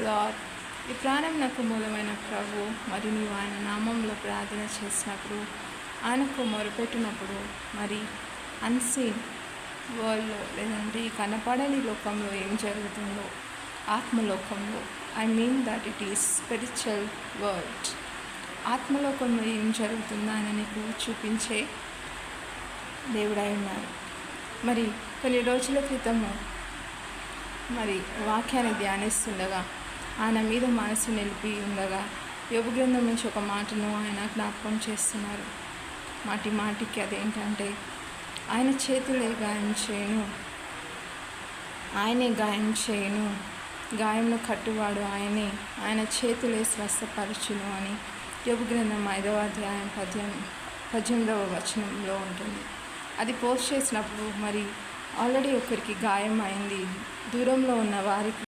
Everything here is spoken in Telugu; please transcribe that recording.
లార్డ్. ఈ ప్రాణం నాకు మూలమైన ప్రభు మరి నీవు ఆయన నామంలో ప్రార్థన చేసినప్పుడు, ఆయనకు మొరపెట్టినప్పుడు, మరి అన్సీన్ వరల్డ్లో లేదంటే ఈ కనపడని లోకంలో ఏం జరుగుతుందో, ఆత్మలోకంలో, I mean that it is spiritual world, ఆత్మలోకంలో ఏం జరుగుతుందో ఆయన నీకు చూపించే దేవుడై ఉన్నారు. మరి కొన్ని రోజుల క్రితము మరి వాక్యాన్ని ధ్యానిస్తుండగా, ఆయన మీద మనసు నిలిపి ఉండగా, యోబు గ్రంథం నుంచి ఒక మాటను ఆయన జ్ఞాపకం చేస్తున్నారు. మాటి మాటికి అదేంటంటే, ఆయన చేతులే గాయం చేయను, ఆయనే గాయం చేయను, గాయంను కట్టువాడు ఆయనే, ఆయన చేతులే స్వస్థపరచును అని యోబు గ్రంథం 5వ అధ్యాయం 18వ వచనంలో ఉంటుంది. అది పోస్ట్ చేసినప్పుడు మరి ఆల్రెడీ ఒకరికి గాయం అయింది, దూరంలో ఉన్న వారికి